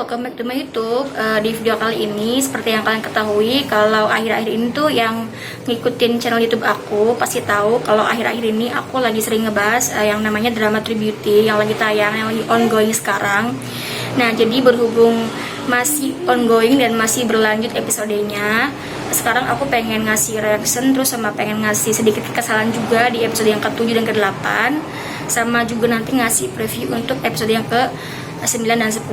welcome back to my YouTube. Di video kali ini, seperti yang kalian ketahui, kalau akhir-akhir ini tuh yang ngikutin channel YouTube aku pasti tahu kalau akhir-akhir ini aku lagi sering ngebahas yang namanya drama True Beauty yang lagi tayang, yang lagi ongoing sekarang. Nah, jadi berhubung masih ongoing dan masih berlanjut episodenya, sekarang aku pengen ngasih reaction terus sama pengen ngasih sedikit kekesalan juga di episode yang ke-7 dan ke-8, sama juga nanti ngasih preview untuk episode yang ke-9 dan 10.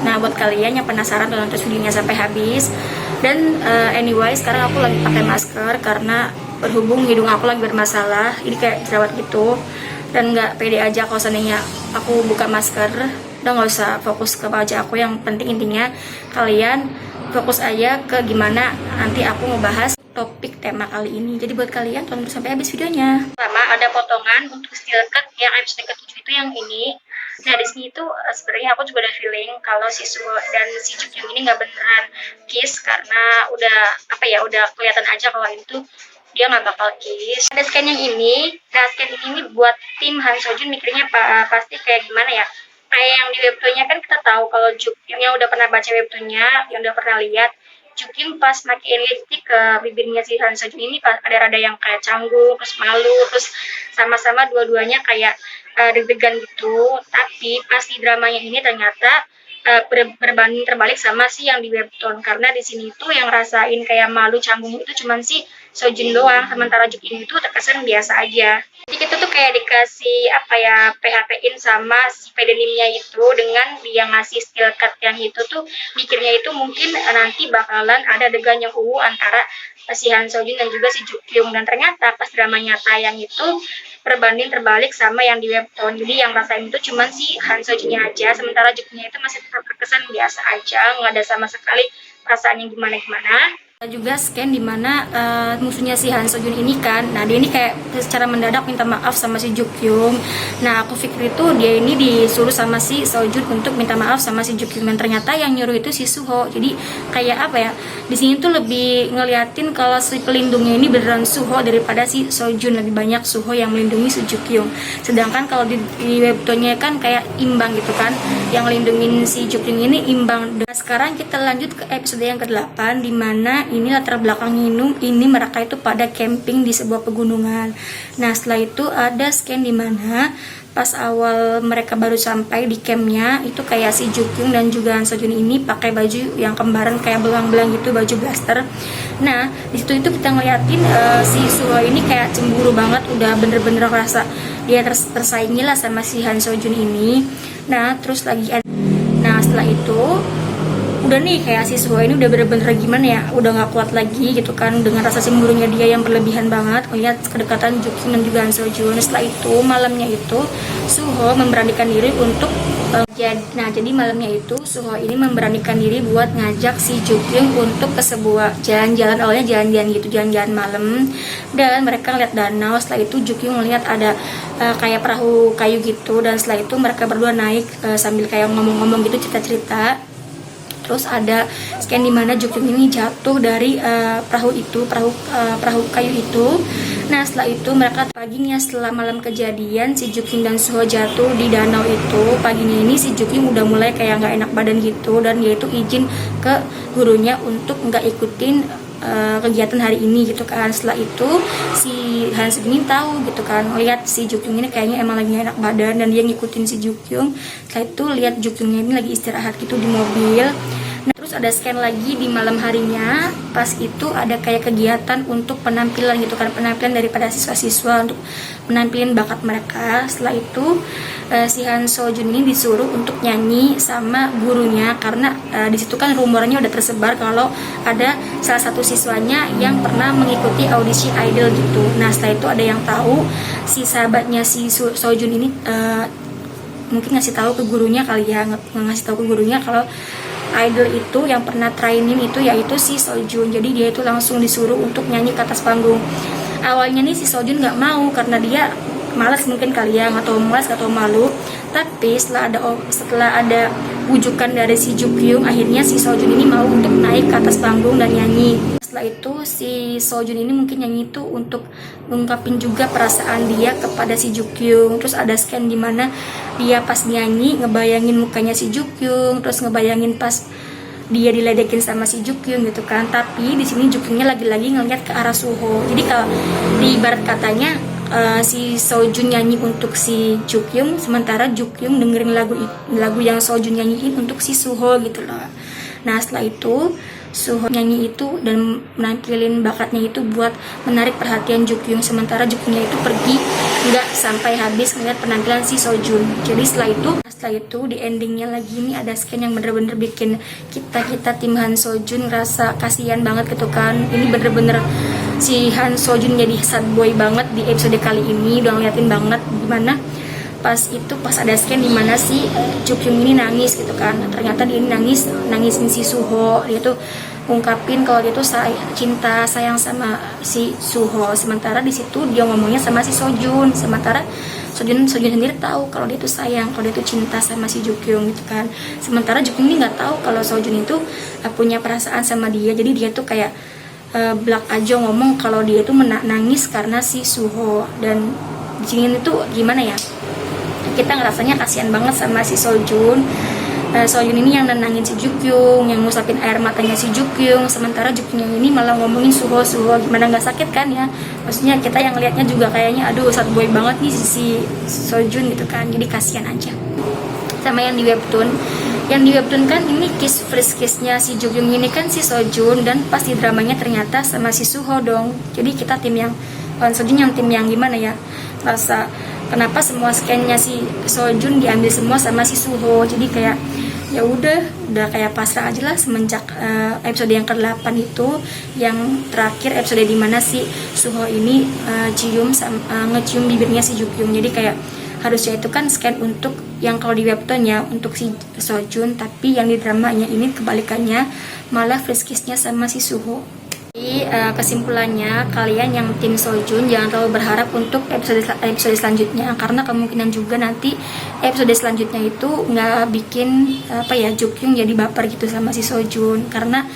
Nah, buat kalian yang penasaran tonton terus videonya sampai habis. Dan anyway, sekarang aku lagi pakai masker karena berhubung hidung aku lagi bermasalah, ini kayak jerawat gitu, dan nggak pede aja kalau seandainya aku buka masker. Udah nggak usah fokus ke wajah aku, yang penting intinya kalian fokus aja ke gimana nanti aku ngebahas topik tema kali ini. Jadi buat kalian tonton sampai habis videonya. Pertama ada potongan untuk steel cut yang episode ke-7 itu yang ini. Nah, di sini tuh sebenarnya aku juga ada feeling kalau si Suho dan si Jukyung ini nggak beneran kiss, karena udah kelihatan aja kalau itu dia nggak bakal kiss. Ada scan yang ini. Nah, scan ini buat tim Han Sojun mikirnya pasti kayak gimana ya? Kayak yang di webtoonnya kan kita tahu kalau Jukyung yang udah pernah baca webtoonnya, yang udah pernah lihat, Jukyung pas makein lipstick ke bibirnya si Han Sojun ini ada rada yang kayak canggung, terus malu, terus sama-sama dua-duanya kayak deg-degan gitu. Tapi pas di dramanya ini ternyata berbanding terbalik sama si yang di webtoon, karena di sini tuh yang rasain kayak malu canggung itu cuman si Sojun doang, sementara Jukyung itu terkesan biasa aja. Jadi kita tuh kayak dikasih PHP-in sama si pedenimnya itu dengan dia ngasih skill cut yang itu tuh mikirnya itu mungkin nanti bakalan ada adegan yang antara si Han Sojun dan juga si Jukyung, dan ternyata pas dramanya tayang itu berbanding terbalik sama yang di webtoon. Jadi yang rasain itu cuman si Han Sojunnya aja, sementara Jukyungnya itu masih tetap terkesan biasa aja, nggak ada sama sekali perasaan yang gimana-gimana. Juga scan dimana musuhnya si Han Sojun ini kan, nah dia ini kayak secara mendadak minta maaf sama si Jukyung. Nah, aku pikir itu dia ini disuruh sama si Sojun untuk minta maaf sama si Jukyung, dan ternyata yang nyuruh itu si Suho. Jadi kayak di sini tuh lebih ngeliatin kalau si pelindungnya ini beneran Suho daripada si Sojun, lebih banyak Suho yang melindungi si Jukyung. Sedangkan kalau di webtoonnya kan kayak imbang gitu kan, yang melindungin si Jukyung ini imbang. Nah, sekarang kita lanjut ke episode yang ke-8, dimana ini latar belakang ini mereka itu pada camping di sebuah pegunungan. Nah, setelah itu ada scan di mana pas awal mereka baru sampai di campnya itu kayak si Jukyung dan juga Han Sojun ini pakai baju yang kembaran kayak belang-belang gitu, baju blaster. Nah, di situ itu kita ngeliatin si Suho ini kayak cemburu banget, udah bener-bener ngerasa dia tersaingi lah sama si Han Sojun ini. Nah, terus lagi nah setelah itu udah nih kayak si Suho ini udah bener-bener gimana ya, udah nggak kuat lagi gitu kan dengan rasa cemburunya dia yang berlebihan banget melihat kedekatan Jukyung dan juga Han Sojun. Setelah itu malamnya itu Suho memberanikan diri untuk jadi malamnya itu Suho ini memberanikan diri buat ngajak si Jukyung untuk ke sebuah jalan-jalan, awalnya jalan-jalan gitu, jalan-jalan malam, dan mereka lihat danau. Setelah itu Jukyung melihat ada kayak perahu kayu gitu, dan setelah itu mereka berdua naik sambil kayak ngomong-ngomong gitu, cerita-cerita. Terus ada scan dimana Jukyung ini jatuh dari perahu kayu itu. Nah, setelah itu mereka paginya setelah malam kejadian si Jukyung dan Suho jatuh di danau itu, paginya ini si Jukyung udah mulai kayak nggak enak badan gitu, dan dia itu izin ke gurunya untuk nggak ikutin kegiatan hari ini gitu kan. Setelah itu si Han Sojun ini tahu gitu kan, lihat si Jukyung ini kayaknya emang lagi enak badan, dan dia ngikutin si Jukyung. Setelah itu lihat Jukyungnya ini lagi istirahat gitu di mobil. Nah, terus ada scan lagi di malam harinya, pas itu ada kayak kegiatan untuk penampilan gitu kan, penampilan daripada siswa-siswa untuk menampilin bakat mereka. Setelah itu si Han Sojun ini disuruh untuk nyanyi sama gurunya, karena di situ kan rumornya udah tersebar kalau ada salah satu siswanya yang pernah mengikuti audisi idol gitu. Nah, setelah itu ada yang tahu, si sahabatnya si Sojun ini mungkin ngasih tahu ke gurunya kali ya, ngasih tahu ke gurunya kalau idol itu yang pernah training itu yaitu si Sojun. Jadi dia itu langsung disuruh untuk nyanyi ke atas panggung. Awalnya nih si Sojun nggak mau karena dia malas mungkin kali ya, atau malas atau malu. Tapi setelah ada wujukan dari si Jukyung, akhirnya si Sojun ini mau untuk naik ke atas panggung dan nyanyi. setelah itu si Sojun ini mungkin nyanyi itu untuk mengungkapin juga perasaan dia kepada si Jukyung. Terus ada scan di mana dia pas nyanyi ngebayangin mukanya si Jukyung, terus ngebayangin pas dia diledekin sama si Jukyung gitu kan. Tapi di sini Jukyungnya lagi-lagi ngeliat ke arah Suho. Jadi kalau di ibarat katanya si Sojun nyanyi untuk si Jukyung, sementara Jukyung dengerin lagu yang Sojun nyanyiin untuk si Suho gitu loh. Nah setelah itu Suho nyanyi itu dan menampilin bakatnya itu buat menarik perhatian Jukyung, sementara Jukyungnya itu pergi nggak sampai habis ngeliat penampilan si Sojun. Jadi setelah itu di endingnya lagi ini ada scan yang bener-bener bikin kita tim Han Sojun ngerasa kasihan banget gitu kan. Ini bener-bener si Han Sojun jadi sad boy banget di episode kali ini. Udah ngeliatin banget gimana pas ada scan dimana si Jukyung ini nangis gitu kan. Ternyata dia ini nangisin si Suho. Dia tuh ungkapin kalau dia tuh cinta sayang sama si Suho, sementara di situ dia ngomongnya sama si Sojun, sementara Sojun sendiri tahu kalau dia tuh sayang, kalau dia tuh cinta sama si Jukyung gitu kan. Sementara Jukyung ini nggak tahu kalau Sojun itu punya perasaan sama dia. Jadi dia tuh kayak belak aja ngomong kalau dia tuh nangis karena si Suho. Dan di sini tuh gimana ya, kita ngerasanya kasihan banget sama si Sojun. Sojun ini yang nenangin si Jukyung, yang ngusapin air matanya si Jukyung, sementara Jukyung ini malah ngomongin Suho, gimana nggak sakit kan ya. Maksudnya kita yang lihatnya juga kayaknya aduh sad boy banget nih si Sojun gitu kan. Jadi kasihan aja. Sama yang di webtoon kan ini first kiss-nya si Jukyung ini kan si Sojun, dan pas di dramanya ternyata sama si Suho dong. Jadi kita tim yang Sojun yang tim yang gimana ya, rasa kenapa semua scan-nya si Sojun diambil semua sama si Suho. Jadi kayak ya udah kayak pasrah aja lah semenjak episode yang ke-8 itu, yang terakhir episode dimana si Suho ini ngecium bibirnya si Jukyung. Jadi kayak harusnya itu kan scan untuk yang kalau di webtoonnya untuk si Sojun, tapi yang di dramanya ini kebalikannya, malah first kiss-nya sama si Suho. Jadi kesimpulannya, kalian yang tim Sojun jangan terlalu berharap untuk episode selanjutnya, karena kemungkinan juga nanti episode selanjutnya itu nggak bikin Jukyung jadi baper gitu sama si Sojun, karena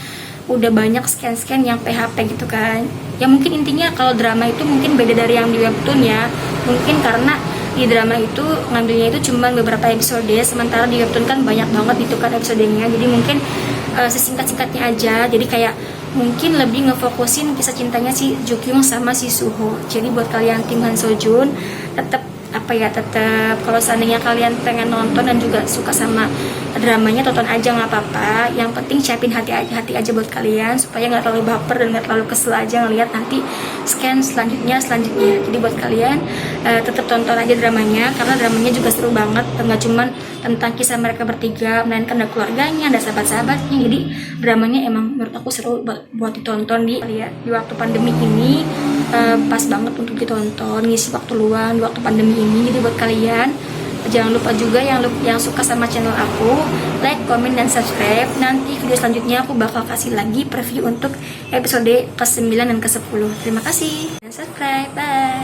udah banyak scan yang PHP gitu kan. Ya mungkin intinya kalau drama itu mungkin beda dari yang di webtoon ya, mungkin karena di drama itu ngambilnya itu cuma beberapa episode, sementara di webtoon kan banyak banget itu kan episodenya. Jadi mungkin sesingkat-singkatnya aja, jadi kayak mungkin lebih ngefokusin kisah cintanya si Jukyung sama si Suho. Jadi buat kalian tim Han Sojun, tetap kalau seandainya kalian pengen nonton dan juga suka sama dramanya, tonton aja nggak apa-apa. Yang penting siapin hati aja buat kalian supaya nggak terlalu baper dan nggak terlalu kesel aja ngelihat nanti scan selanjutnya. Jadi buat kalian tetap tonton aja dramanya, karena dramanya juga seru banget. Nggak cuman tentang kisah mereka bertiga, melainkan ada keluarganya, ada sahabat-sahabatnya. Jadi dramanya emang menurut aku seru buat ditonton di waktu pandemi ini. Pas banget untuk ditonton, ngisi waktu luang di waktu pandemi ini. Jadi buat kalian jangan lupa juga yang suka sama channel aku, like, komen, dan subscribe. Nanti video selanjutnya aku bakal kasih lagi preview untuk episode ke-9 dan ke-10. Terima kasih dan subscribe, bye.